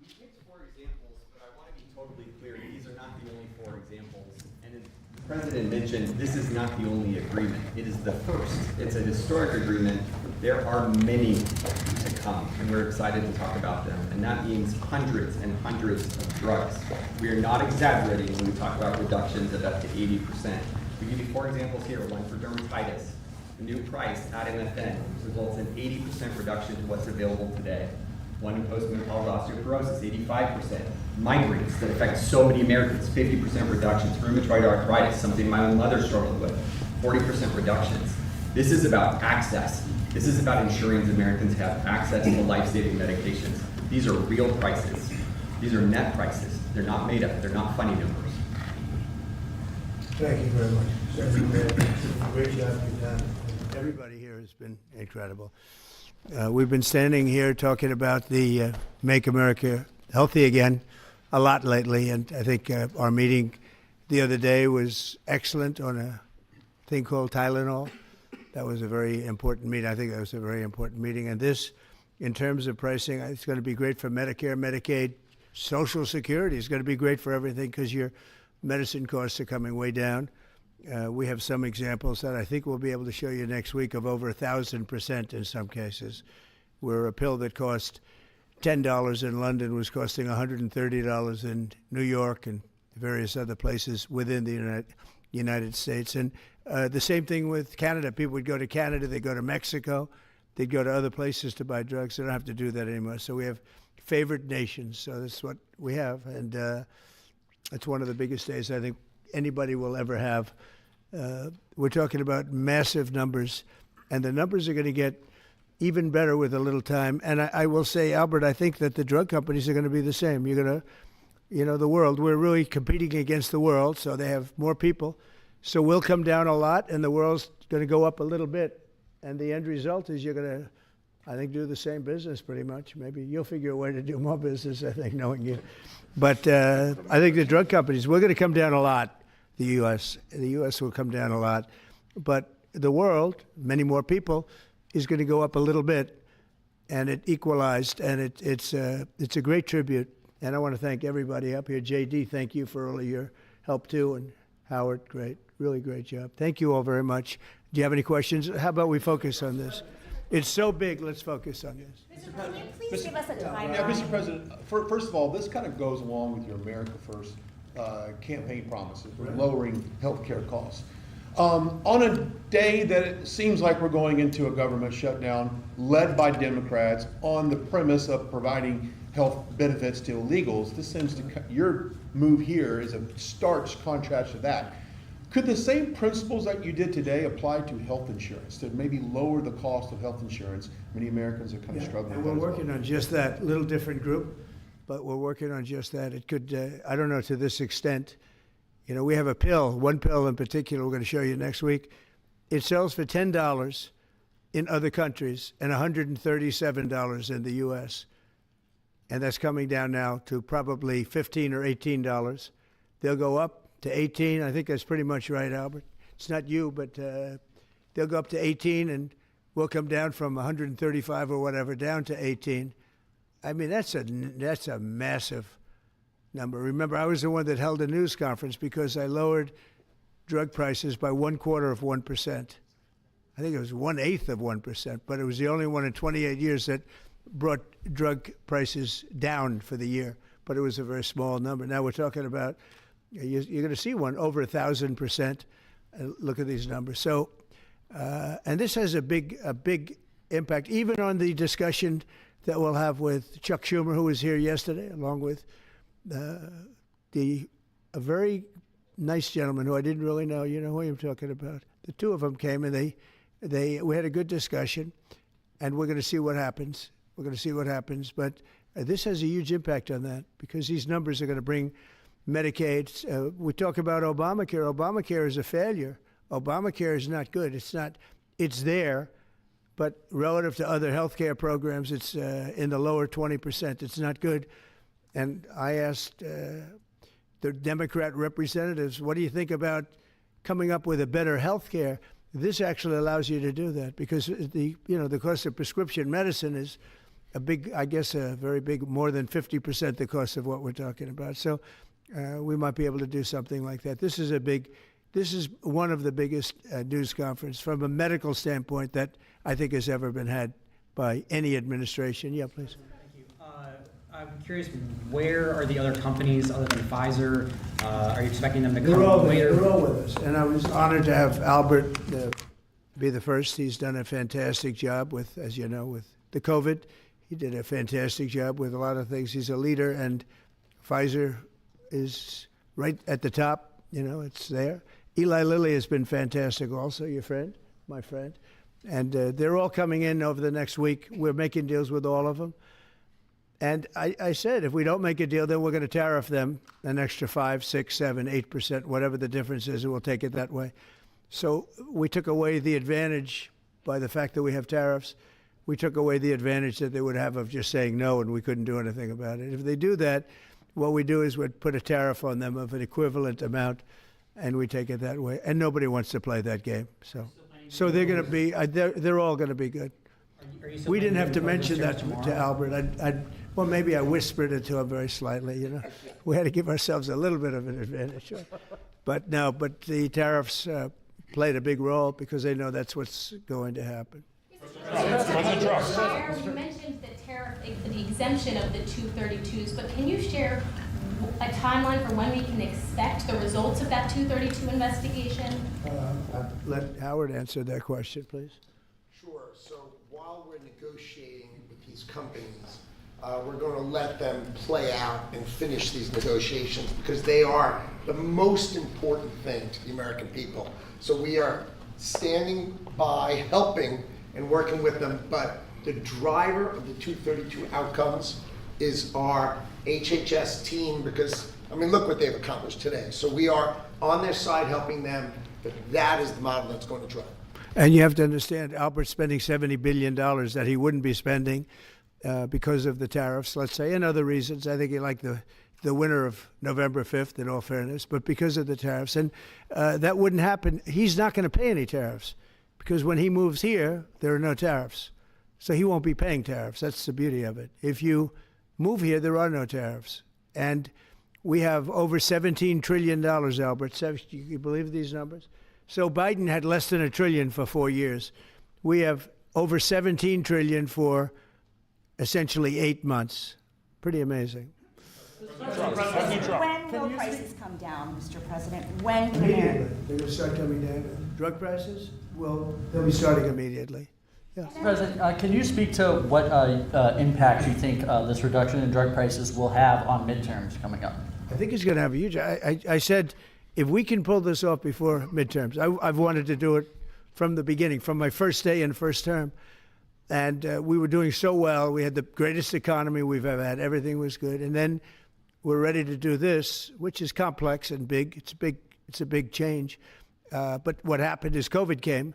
We picked 4 examples, but I want to be totally clear. These are not the only 4 examples. And as the President mentioned, this is not the only agreement. It is the first. It's a historic agreement. There are many to come, and we're excited to talk about them. And that means hundreds and hundreds of drugs. We are not exaggerating when we talk about reductions of up to 80%. We give you 4 examples here. One for dermatitis. The new price, adenosine, results in 80% reduction to what's available today. One in postmenopausal osteoporosis, 85%. Migraines that affect so many Americans, 50% reductions. Rheumatoid arthritis, something my own mother struggled with, 40% reductions. This is about access. This is about ensuring that Americans have access to life-saving medications. These are real prices. These are net prices. They're not made up. They're not funny numbers. Thank you very much. Great job you've done. Everybody here has been incredible. We've been standing here talking about the Make America Healthy Again a lot lately, and I think our meeting the other day was excellent on a thing called Tylenol. That was a very important meeting. I think that was a very important meeting. And this, in terms of pricing, it's going to be great for Medicare, Medicaid, Social Security. It's going to be great for everything because your medicine costs are coming way down. We have some examples that I think we'll be able to show you next week of over 1,000% in some cases, where a pill that cost $10 in London was costing $130 in New York and various other places within the United States. And the same thing with Canada. People would go to Canada, they'd go to Mexico, they'd go to other places to buy drugs. They don't have to do that anymore. So we have favored nations. So that's what we have. And it's one of the biggest days I think anybody will ever have. We're talking about massive numbers, and the numbers are going to get even better with a little time. And I will say, Albert, I think that the drug companies are going to be the same. You're going to, the world, we're really competing against the world, so they have more people. So we'll come down a lot, and the world's going to go up a little bit. And the end result is you're going to, I think, do the same business pretty much. Maybe you'll figure a way to do more business, I think, knowing you. But I think the drug companies, we're going to come down a lot, the U.S. The U.S. will come down a lot. But the world, many more people, is going to go up a little bit. And it equalized, and it's a great tribute. And I want to thank everybody up here. J.D., thank you for all of your help, too. And Howard, great, really great job. Thank you all very much. Do you have any questions? How about we focus on this? It's so big, let's focus on this. Mr. President, can you please give us a timeline? Yeah, Mr. President, first of all, this kind of goes along with your America First campaign promises for lowering healthcare costs. On a day that it seems like we're going into a government shutdown led by Democrats on the premise of providing health benefits to illegals, this seems to, your move here is a stark contrast to that. Could the same principles that you did today apply to health insurance, to maybe lower the cost of health insurance? Many Americans are kind of struggling with that. And we're working on just that, little different group, but we're working on just that. It could, I don't know to this extent. We have a pill, one pill in particular we're going to show you next week. It sells for $10 in other countries and $137 in the U.S. And that's coming down now to probably $15 or $18. They'll go up to 18. I think that's pretty much right, Albert. It's not you, but they'll go up to 18, and will come down from 135 or whatever down to 18. I mean, that's a massive number. Remember, I was the one that held a news conference because I lowered drug prices by 1/4%. I think it was 1/8 of 1%, but it was the only one in 28 years that brought drug prices down for the year. But it was a very small number. Now we're talking about, you're going to see one over 1,000%. Look at these numbers. So, and this has a big impact, even on the discussion that we'll have with Chuck Schumer, who was here yesterday, along with a very nice gentleman who I didn't really know. You know who I'm talking about. The two of them came, and we had a good discussion, and we're going to see what happens. We're going to see what happens. But this has a huge impact on that because these numbers are going to bring Medicaid. We talk about Obamacare. Obamacare is a failure. Obamacare is not good. It's there, but relative to other health care programs, it's in the lower 20%. It's not good. And I asked the Democrat representatives, what do you think about coming up with a better health care? This actually allows you to do that because the cost of prescription medicine is a very big, more than 50% the cost of what we're talking about. So we might be able to do something like that. This is one of the biggest news conferences from a medical standpoint that I think has ever been had by any administration. Yeah, please. I'm curious, where are the other companies other than Pfizer? Are you expecting them to come later? later? They're all with us. And I was honored to have Albert be the first. He's done a fantastic job with, as you know, with the COVID. He did a fantastic job with a lot of things. He's a leader, and Pfizer is right at the top. You know, it's there. Eli Lilly has been fantastic also, your friend, my friend. And they're all coming in over the next week. We're making deals with all of them. And I said, if we don't make a deal, then we're going to tariff them an extra 5, 6, 7, 8%, whatever the difference is, and we'll take it that way. So we took away the advantage by the fact that we have tariffs. We took away the advantage that they would have of just saying no, and we couldn't do anything about it. If they do that, what we do is we'd put a tariff on them of an equivalent amount, and we take it that way. And nobody wants to play that game. So they're going to be, they're all going to be good. We didn't have to mention that to Albert. Well, maybe I whispered it to him very slightly, you know. We had to give ourselves a little bit of an advantage. But the tariffs played a big role because they know that's what's going to happen. You mentioned the exemption of the 232s, but can you share a timeline for when we can expect the results of that 232 investigation? Let Howard answer that question, please. Sure. So while we're negotiating with these companies, we're going to let them play out and finish these negotiations because they are the most important thing to the American people. So we are standing by, helping and working with them, but the driver of the 232 outcomes is our HHS team because, I mean, look what they've accomplished today. So we are on their side helping them, but that is the model that's going to drive. And you have to understand, Albert's spending $70 billion that he wouldn't be spending because of the tariffs, let's say, and other reasons. I think he liked the winner of November 5th, in all fairness, but because of the tariffs. And that wouldn't happen. He's not going to pay any tariffs because when he moves here, there are no tariffs. So he won't be paying tariffs. That's the beauty of it. If you move here, there are no tariffs. And we have over $17 trillion, Albert. Do you believe these numbers? So Biden had less than $1 trillion for 4 years. We have over $17 trillion for essentially 8 months. Pretty amazing. When will prices come down, Mr. President? When can Immediately. They're going to start coming down. Drug prices? Well, they'll be starting immediately. Yeah. Mr. President, can you speak to what impact you think this reduction in drug prices will have on midterms coming up? I think it's going to have a huge. I said, if we can pull this off before midterms, I've wanted to do it from the beginning, from my first day in first term. And we were doing so well. We had the greatest economy we've ever had. Everything was good. And then we're ready to do this, which is complex and big. It's a big change. But what happened is COVID came,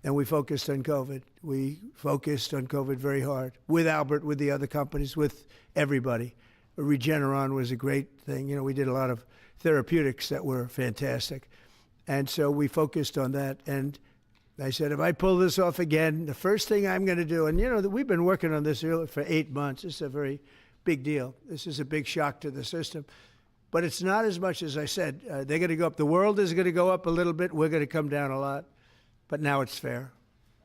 and we focused on COVID. We focused on COVID very hard with Albert, with the other companies, with everybody. Regeneron was a great thing. You know, we did a lot of therapeutics that were fantastic. And so we focused on that. And I said, if I pull this off again, the first thing I'm going to do, and you know, we've been working on this for 8 months. This is a very big deal. This is a big shock to the system. But it's not as much as I said. They're going to go up. The world is going to go up a little bit. We're going to come down a lot. But now it's fair.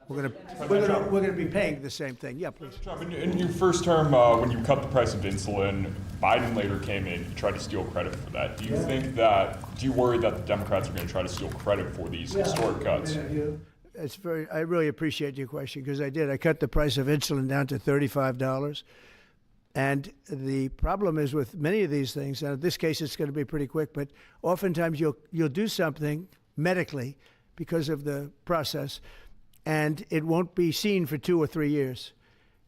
We're going to be paying the same thing. Yeah, please. Trump, in your first term, when you cut the price of insulin, Biden later came in. He tried to steal credit for that. Do you think that? Do you worry that the Democrats are going to try to steal credit for these historic cuts? It's very. I really appreciate your question because I did. I cut the price of insulin down to $35. And the problem is with many of these things, in this case it's going to be pretty quick, but oftentimes you'll do something medically because of the process, and it won't be seen for 2 or 3 years.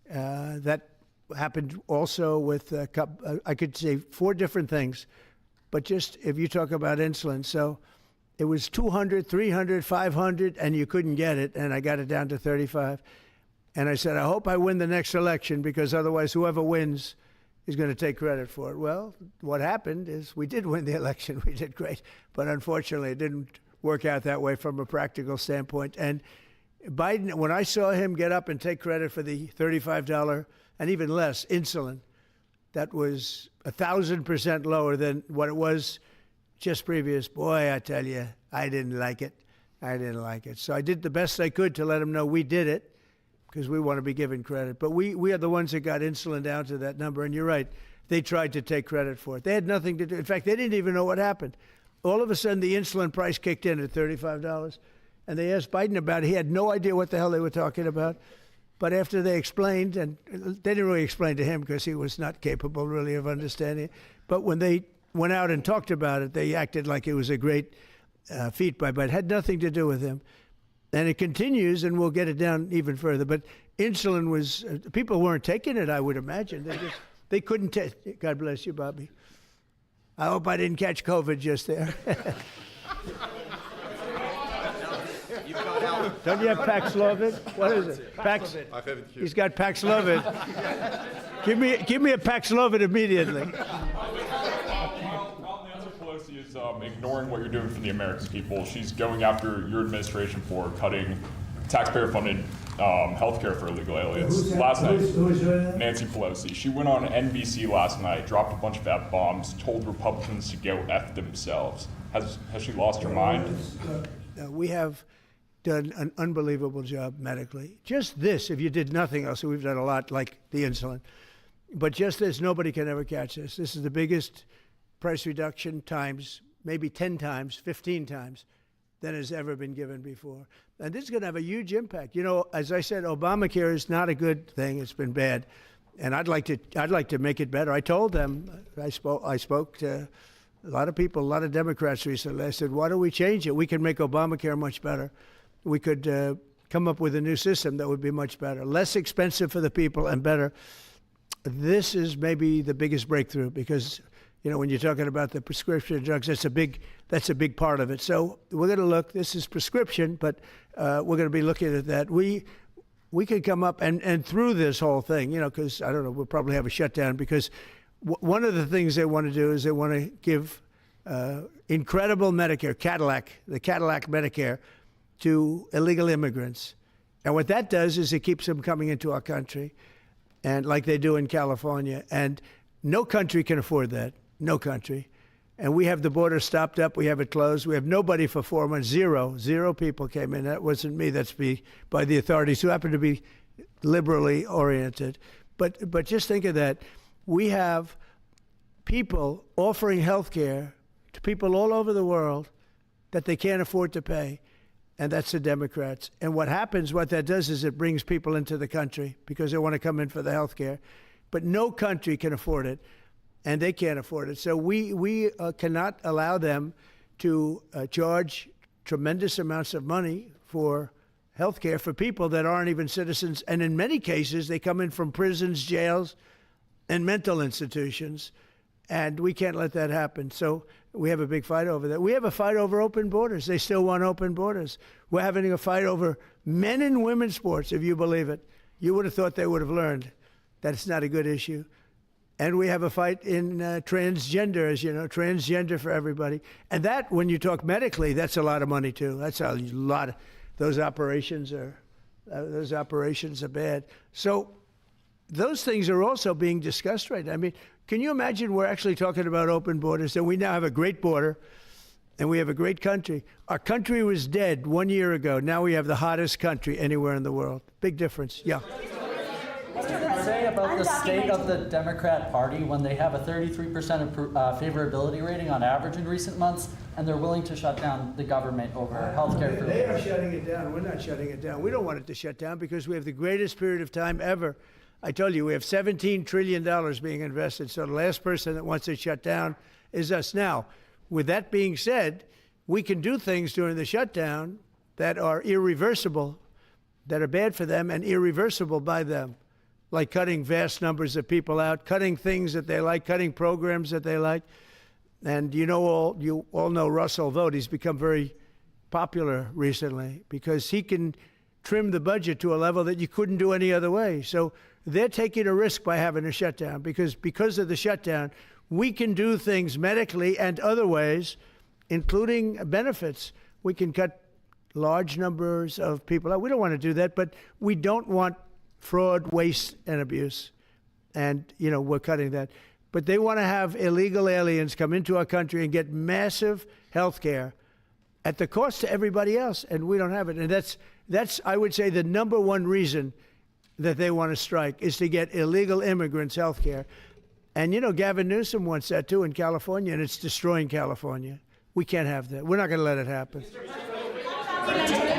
That happened also with, I could say 4 different things, but just if you talk about insulin, so it was 200, 300, 500, and you couldn't get it, and I got it down to 35. And I said, I hope I win the next election because otherwise whoever wins is going to take credit for it. Well, what happened is we did win the election. We did great. But unfortunately, it didn't work out that way from a practical standpoint. And Biden, when I saw him get up and take credit for the $35 and even less insulin, that was 1,000% lower than what it was just previous. Boy, I tell you, I didn't like it. I didn't like it. So I did the best I could to let him know we did it, because we want to be given credit. But we are the ones that got insulin down to that number. And you're right, they tried to take credit for it. They had nothing to do. In fact, they didn't even know what happened. All of a sudden, the insulin price kicked in at $35. And they asked Biden about it. He had no idea what the hell they were talking about. But after they explained, and they didn't really explain to him because he was not capable really of understanding it. But when they went out and talked about it, they acted like it was a great feat by Biden. It had nothing to do with him. And it continues, and we'll get it down even further. But insulin was, people weren't taking it, I would imagine. They couldn't take it. God bless you, Bobby. I hope I didn't catch COVID just there. Don't you have Paxlovid? What is it? Pax. I have it here. He's got Paxlovid. Give me a Paxlovid immediately. Is ignoring what you're doing for the American people. She's going after your administration for cutting taxpayer-funded health care for illegal aliens. Last night, Nancy Pelosi, she went on NBC last night, dropped a bunch of F-bombs, told Republicans to go F themselves. Has she lost her mind? We have done an unbelievable job medically. Just this, if you did nothing else, we've done a lot like the insulin, but just this, nobody can ever catch this. This is the biggest price reduction times, maybe 10 times, 15 times than has ever been given before. And this is going to have a huge impact. You know, as I said, Obamacare is not a good thing. It's been bad. And I'd like to make it better. I told them, I spoke to a lot of people, a lot of Democrats recently. I said, why don't we change it? We can make Obamacare much better. We could come up with a new system that would be much better, less expensive for the people and better. This is maybe the biggest breakthrough because, you know, when you're talking about the prescription drugs, that's a big part of it. So we're going to look. This is prescription, but we're going to be looking at that. We could come up and through this whole thing, you know, because I don't know, we'll probably have a shutdown because one of the things they want to do is they want to give incredible Medicare, the Cadillac Medicare, to illegal immigrants. And what that does is it keeps them coming into our country, and like they do in California. And no country can afford that. No country. And we have the border stopped up. We have it closed. We have nobody for 4 months. Zero people came in. That wasn't me. That's by the authorities who happen to be liberally oriented. But just think of that. We have people offering health care to people all over the world that they can't afford to pay. And that's the Democrats. And what that does is it brings people into the country because they want to come in for the health care. But no country can afford it, and they can't afford it. So we cannot allow them to charge tremendous amounts of money for health care for people that aren't even citizens. And in many cases, they come in from prisons, jails, and mental institutions. And we can't let that happen. So we have a big fight over that. We have a fight over open borders. They still want open borders. We're having a fight over men and women's sports, if you believe it. You would have thought they would have learned that it's not a good issue. And we have a fight in transgender, as you know, transgender for everybody. And that, when you talk medically, that's a lot of money, too. That's a lot. those operations are bad. So those things are also being discussed right now. I mean, can you imagine we're actually talking about open borders, and we now have a great border, and we have a great country. Our country was dead 1 year ago. Now we have the hottest country anywhere in the world. Big difference. Yeah. What did it say about the state of the Democrat Party when they have a 33% favorability rating on average in recent months, and they're willing to shut down the government over health care? They are shutting it down. We're not shutting it down. We don't want it to shut down because we have the greatest period of time ever. I told you, we have $17 trillion being invested, so the last person that wants it shut down is us. Now, with that being said, we can do things during the shutdown that are irreversible, that are bad for them and irreversible by them, like cutting vast numbers of people out, cutting things that they like, cutting programs that they like. And you all know Russell Vought. He's become very popular recently because he can trim the budget to a level that you couldn't do any other way. So they're taking a risk by having a shutdown because of the shutdown, we can do things medically and other ways, including benefits. We can cut large numbers of people out. We don't want to do that, but we don't want fraud, waste, and abuse. And, we're cutting that. But they want to have illegal aliens come into our country and get massive health care at the cost to everybody else, and we don't have it. And that's I would say, the number one reason that they want to strike is to get illegal immigrants health care. And, Gavin Newsom wants that, too, in California, and it's destroying California. We can't have that. We're not going to let it happen.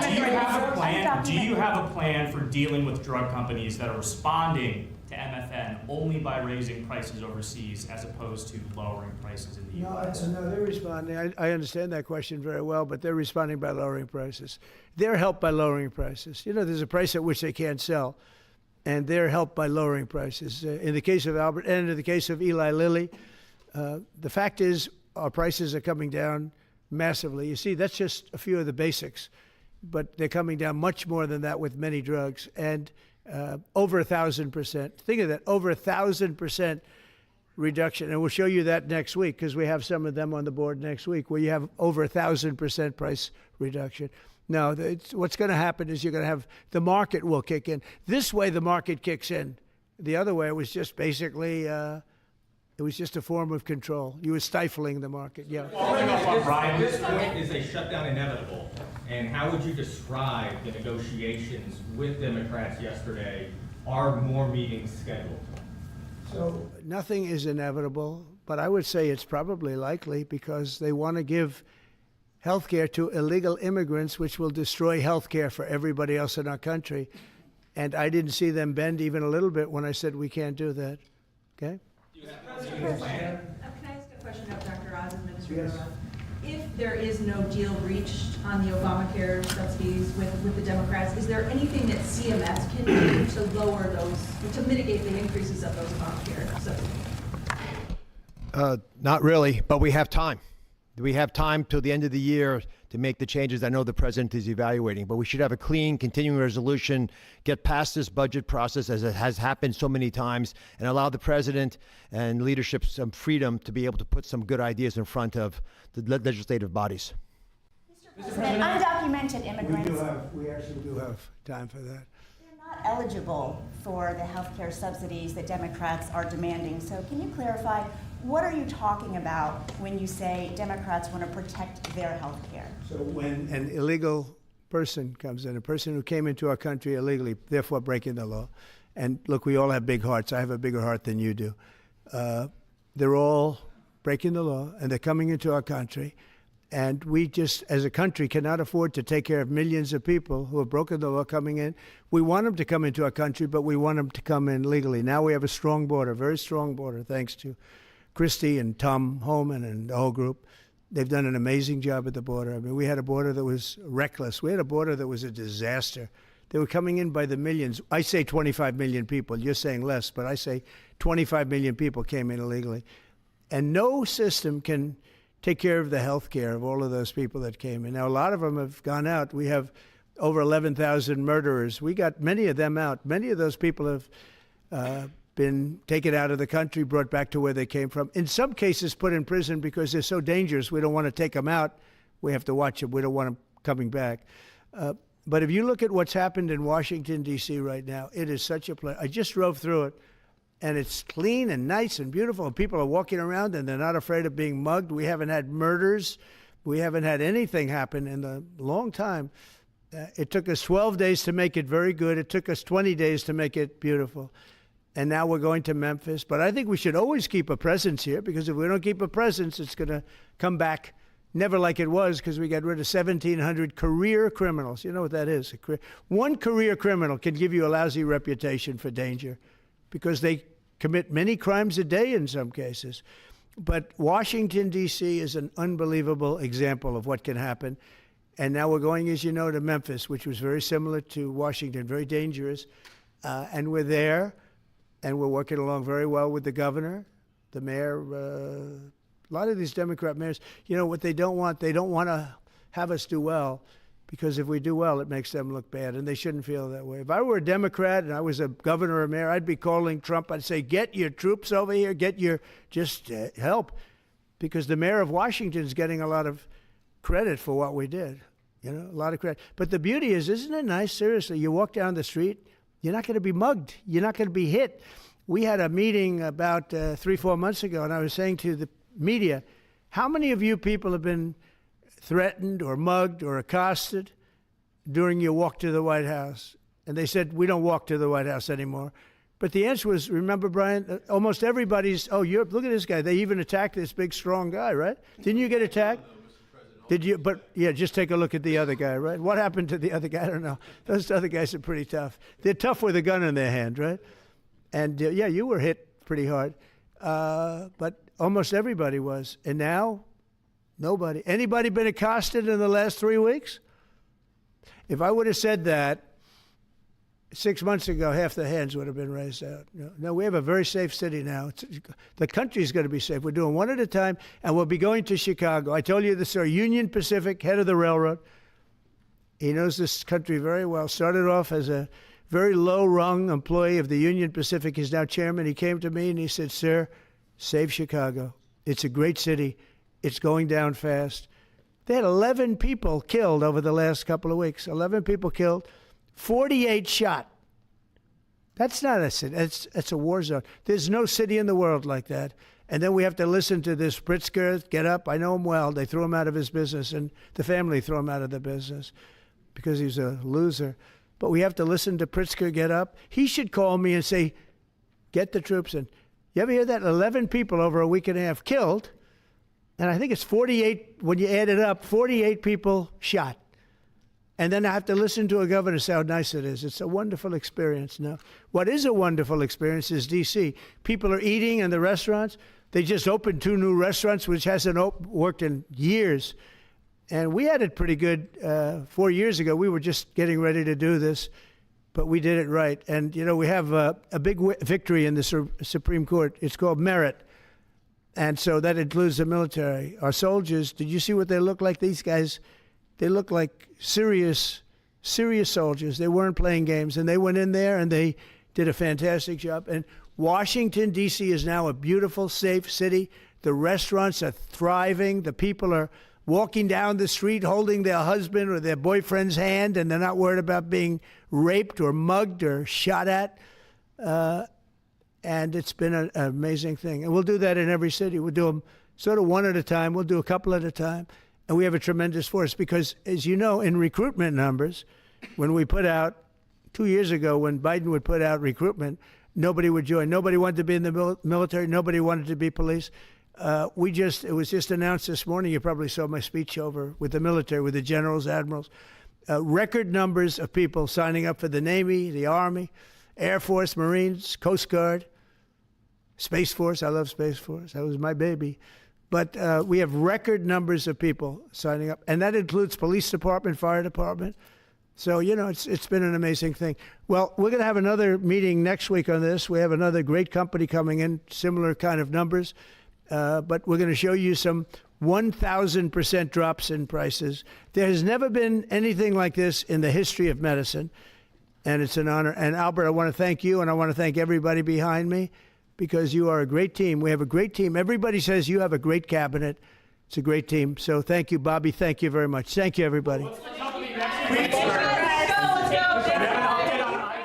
Do you have a plan for dealing with drug companies that are responding to MFN only by raising prices overseas as opposed to lowering prices in the U.S.? No, they're responding. I understand that question very well, but they're responding by lowering prices. They're helped by lowering prices. There's a price at which they can't sell, and they're helped by lowering prices. In the case of Albert and in the case of Eli Lilly, the fact is our prices are coming down massively. You see, that's just a few of the basics, but they're coming down much more than that with many drugs, and over 1,000%. Think of that, over 1,000% reduction. And we'll show you that next week because we have some of them on the board next week where you have over 1,000% price reduction. No, what's going to happen is you're going to have the market will kick in. This way the market kicks in. The other way it was just basically, it was just a form of control. You were stifling the market. Yeah. Following up on Brian, At this point, is a shutdown inevitable? And how would you describe the negotiations with Democrats yesterday? Are more meetings scheduled? So nothing is inevitable, but I would say it's probably likely because they want to give health care to illegal immigrants, which will destroy health care for everybody else in our country. And I didn't see them bend even a little bit when I said we can't do that. Okay? Can I ask a question of Dr. Oz, Administrator Oz? If there is no deal reached on the Obamacare subsidies with the Democrats, is there anything that CMS can do to lower those, to mitigate the increases of those Obamacare subsidies? Not really, but we have time. We have time till the end of the year to make the changes I know the president is evaluating, but we should have a clean, continuing resolution, get past this budget process as it has happened so many times, and allow the president and leadership some freedom to be able to put some good ideas in front of the legislative bodies. Mr. President, undocumented immigrants. We actually do have time for that. They're not eligible for the health care subsidies that Democrats are demanding. So can you clarify, what are you talking about when you say Democrats want to protect their health care? So when an illegal person comes in, a person who came into our country illegally, therefore breaking the law, and look, we all have big hearts. I have a bigger heart than you do. They're all breaking the law, and they're coming into our country. And we just, as a country, cannot afford to take care of millions of people who have broken the law coming in. We want them to come into our country, but we want them to come in legally. Now we have a strong border, very strong border, thanks to Christie and Tom Homan and the whole group. They've done an amazing job at the border. I mean, we had a border that was reckless. We had a border that was a disaster. They were coming in by the millions. I say 25 million people. You're saying less, but I say 25 million people came in illegally. And no system can take care of the health care of all of those people that came in. Now, a lot of them have gone out. We have over 11,000 murderers. We got many of them out. Many of those people have been taken out of the country, brought back to where they came from. In some cases, put in prison because they're so dangerous. We don't want to take them out. We have to watch them. We don't want them coming back. But if you look at what's happened in Washington, D.C. right now, it is such a place. I just drove through it, and it's clean and nice and beautiful, and people are walking around, and they're not afraid of being mugged. We haven't had murders. We haven't had anything happen in a long time. It took us 12 days to make it very good. It took us 20 days to make it beautiful. And now we're going to Memphis. But I think we should always keep a presence here, because if we don't keep a presence, it's going to come back never like it was, because we got rid of 1,700 career criminals. You know what that is? One career criminal can give you a lousy reputation for danger, because they commit many crimes a day in some cases. But Washington, D.C. is an unbelievable example of what can happen. And now we're going, as you know, to Memphis, which was very similar to Washington, very dangerous. And we're there, and we're working along very well with the governor, the mayor. A lot of these Democrat mayors, you know what they don't want to have us do well, because if we do well, it makes them look bad, and they shouldn't feel that way. If I were a Democrat and I was a governor or mayor, I'd be calling Trump. I'd say, get your troops over here, just help, because the mayor of Washington is getting a lot of credit for what we did, a lot of credit. But the beauty is, isn't it nice? Seriously, you walk down the street, you're not going to be mugged. You're not going to be hit. We had a meeting about 3-4 months ago, and I was saying to the media, how many of you people have been threatened or mugged or accosted during your walk to the White House? And they said, we don't walk to the White House anymore. But the answer was, remember, Brian, almost everybody's, look at this guy. They even attacked this big, strong guy, right? Didn't you get attacked? Did you? But, yeah, just take a look at the other guy, right? What happened to the other guy? I don't know. Those other guys are pretty tough. They're tough with a gun in their hand, right? And, yeah, you were hit pretty hard. But almost everybody was. And now, nobody. Anybody been accosted in the last 3 weeks? If I would have said that 6 months ago, half the hands would have been raised out. No, we have a very safe city now. The country's going to be safe. We're doing one at a time, and we'll be going to Chicago. I told you this, sir. Union Pacific, head of the railroad. He knows this country very well. Started off as a very low-rung employee of the Union Pacific. He's now chairman. He came to me and he said, sir, save Chicago. It's a great city. It's going down fast. They had 11 people killed over the last couple of weeks. 11 people killed, 48 shot. That's not a city. It's a war zone. There's no city in the world like that. And then we have to listen to this Pritzker get up. I know him well. They threw him out of his business, and the family threw him out of the business because he's a loser. But we have to listen to Pritzker get up. He should call me and say, get the troops in. You ever hear that? 11 people over a week and a half killed. And I think it's 48, when you add it up, 48 people shot. And then I have to listen to a governor say how nice it is. It's a wonderful experience. Now, what is a wonderful experience is D.C. People are eating in the restaurants. They just opened 2 new restaurants, which hasn't worked in years. And we had it pretty good 4 years ago. We were just getting ready to do this, but we did it right. And, we have a big victory in the Supreme Court. It's called merit. And so that includes the military. Our soldiers, did you see what they look like? These guys, they look like serious soldiers. They weren't playing games. And they went in there and they did a fantastic job. And Washington, D.C. is now a beautiful, safe city. The restaurants are thriving. The people are walking down the street holding their husband or their boyfriend's hand, and they're not worried about being raped or mugged or shot at. And it's been an amazing thing. And we'll do that in every city. We'll do them sort of one at a time. We'll do a couple at a time. And we have a tremendous force because, as you know, in recruitment numbers, when we put out, 2 years ago, when Biden would put out recruitment, nobody would join. Nobody wanted to be in the military. Nobody wanted to be police. It was just announced this morning. You probably saw my speech over with the military, with the generals, admirals. Record numbers of people signing up for the Navy, the Army, Air Force, Marines, Coast Guard, Space Force. I love Space Force. That was my baby. But we have record numbers of people signing up, and that includes police department, fire department. So, it's been an amazing thing. Well, we're going to have another meeting next week on this. We have another great company coming in, similar kind of numbers. But we're going to show you some 1,000% drops in prices. There has never been anything like this in the history of medicine, and it's an honor. And Albert, I want to thank you, and I want to thank everybody behind me, because you are a great team. We have a great team. Everybody says you have a great cabinet. It's a great team. So thank you, Bobby. Thank you very much. Thank you, everybody. What's the company next? We have an update on